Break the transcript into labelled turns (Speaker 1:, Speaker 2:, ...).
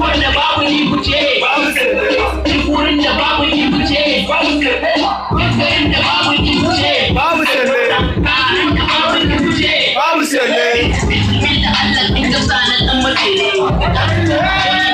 Speaker 1: wanda babu ni kuce duk wurin da babu ni kuce duk garin da babu ni kuce
Speaker 2: babu sanne
Speaker 1: kanin da babu ni kuce
Speaker 2: babu sanne
Speaker 1: bismillah Allah in ka sa na dan mace